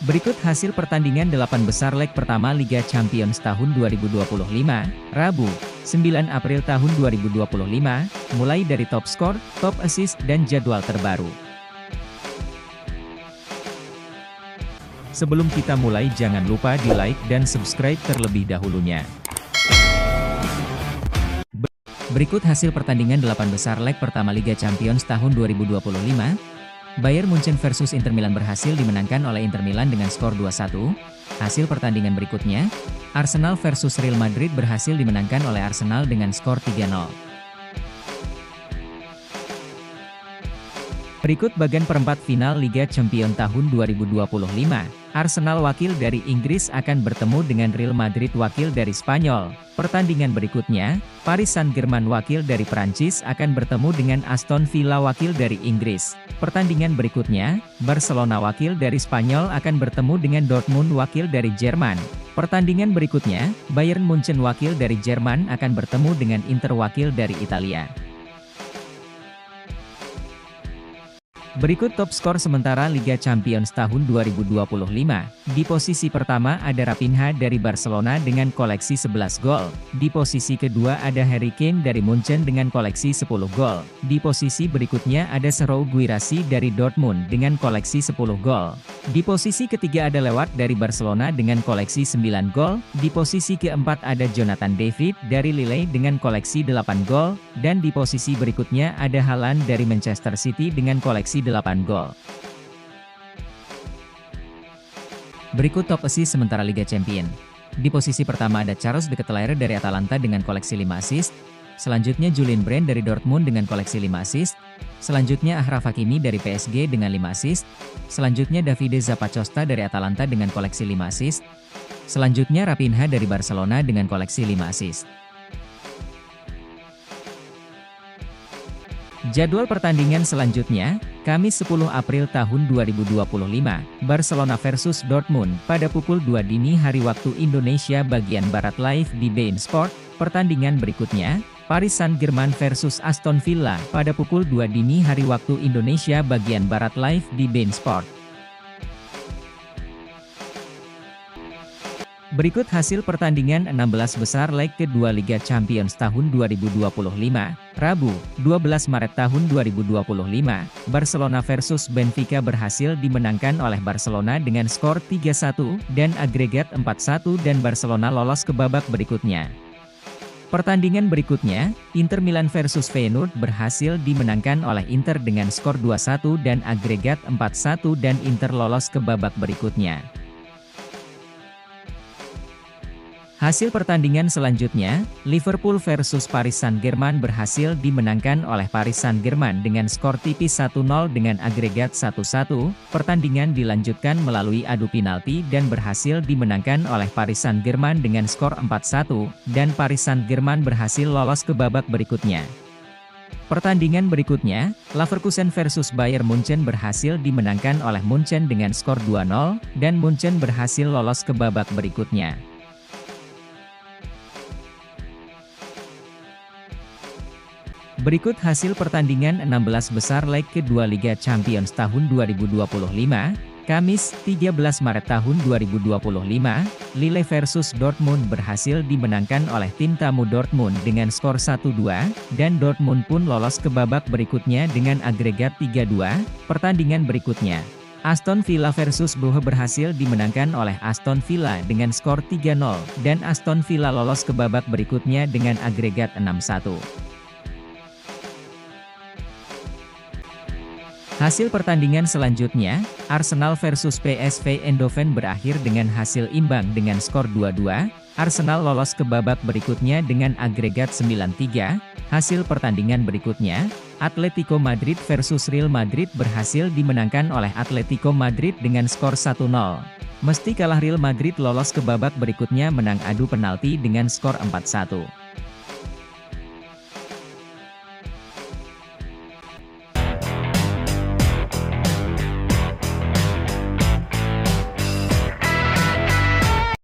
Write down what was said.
Berikut hasil pertandingan 8 besar leg pertama Liga Champions tahun 2025, Rabu, 9 April tahun 2025, mulai dari top skor, top assist, dan jadwal terbaru. Sebelum kita mulai jangan lupa di like dan subscribe terlebih dahulunya. Berikut hasil pertandingan 8 besar leg pertama Liga Champions tahun 2025. Bayern Munchen versus Inter Milan berhasil dimenangkan oleh Inter Milan dengan skor 2-1. Hasil pertandingan berikutnya, Arsenal versus Real Madrid berhasil dimenangkan oleh Arsenal dengan skor 3-0. Berikut bagian perempat final Liga Champions tahun 2025. Arsenal wakil dari Inggris akan bertemu dengan Real Madrid wakil dari Spanyol. Pertandingan berikutnya, Paris Saint-Germain wakil dari Prancis akan bertemu dengan Aston Villa wakil dari Inggris. Pertandingan berikutnya, Barcelona wakil dari Spanyol akan bertemu dengan Dortmund wakil dari Jerman. Pertandingan berikutnya, Bayern Munchen wakil dari Jerman akan bertemu dengan Inter wakil dari Italia. Berikut top skor sementara Liga Champions tahun 2025. Di posisi pertama ada Raphinha dari Barcelona dengan koleksi 11 gol. Di posisi kedua ada Harry Kane dari Munchen dengan koleksi 10 gol. Di posisi berikutnya ada Serhou Guirassy dari Dortmund dengan koleksi 10 gol. Di posisi ketiga ada Lewat dari Barcelona dengan koleksi 9 gol. Di posisi keempat ada Jonathan David dari Lille dengan koleksi 8 gol. Dan di posisi berikutnya ada Haaland dari Manchester City dengan koleksi 8 gol. Berikut top assist sementara Liga Champions. Di posisi pertama ada Charles de Ketelaere dari Atalanta dengan koleksi 5 assist. Selanjutnya Julian Brandt dari Dortmund dengan koleksi 5 assist. Selanjutnya Achraf Hakimi dari PSG dengan 5 assist. Selanjutnya Davide Zappacosta dari Atalanta dengan koleksi 5 assist. Selanjutnya Raphinha dari Barcelona dengan koleksi 5 assist. Jadwal pertandingan selanjutnya, Kamis 10 April tahun 2025, Barcelona versus Dortmund pada pukul 2 dini hari waktu Indonesia bagian Barat live di beIN Sport. Pertandingan berikutnya, Paris Saint-Germain versus Aston Villa pada pukul 2 dini hari waktu Indonesia bagian Barat live di beIN Sport. Berikut hasil pertandingan 16 besar leg kedua Liga Champions tahun 2025, Rabu, 12 Maret tahun 2025, Barcelona versus Benfica berhasil dimenangkan oleh Barcelona dengan skor 3-1 dan agregat 4-1 dan Barcelona lolos ke babak berikutnya. Pertandingan berikutnya, Inter Milan versus Feyenoord berhasil dimenangkan oleh Inter dengan skor 2-1 dan agregat 4-1 dan Inter lolos ke babak berikutnya. Hasil pertandingan selanjutnya, Liverpool versus Paris Saint-Germain berhasil dimenangkan oleh Paris Saint-Germain dengan skor tipis 1-0 dengan agregat 1-1. Pertandingan dilanjutkan melalui adu penalti dan berhasil dimenangkan oleh Paris Saint-Germain dengan skor 4-1, dan Paris Saint-Germain berhasil lolos ke babak berikutnya. Pertandingan berikutnya, Leverkusen versus Bayern Munchen berhasil dimenangkan oleh Munchen dengan skor 2-0, dan Munchen berhasil lolos ke babak berikutnya. Berikut hasil pertandingan 16 besar leg kedua Liga Champions tahun 2025, Kamis, 13 Maret tahun 2025, Lille versus Dortmund berhasil dimenangkan oleh tim tamu Dortmund dengan skor 1-2, dan Dortmund pun lolos ke babak berikutnya dengan agregat 3-2. Pertandingan berikutnya, Aston Villa versus Brugge berhasil dimenangkan oleh Aston Villa dengan skor 3-0, dan Aston Villa lolos ke babak berikutnya dengan agregat 6-1. Hasil pertandingan selanjutnya, Arsenal versus PSV Eindhoven berakhir dengan hasil imbang dengan skor 2-2, Arsenal lolos ke babak berikutnya dengan agregat 9-3. Hasil pertandingan berikutnya, Atletico Madrid versus Real Madrid berhasil dimenangkan oleh Atletico Madrid dengan skor 1-0. Meski kalah Real Madrid lolos ke babak berikutnya menang adu penalti dengan skor 4-1.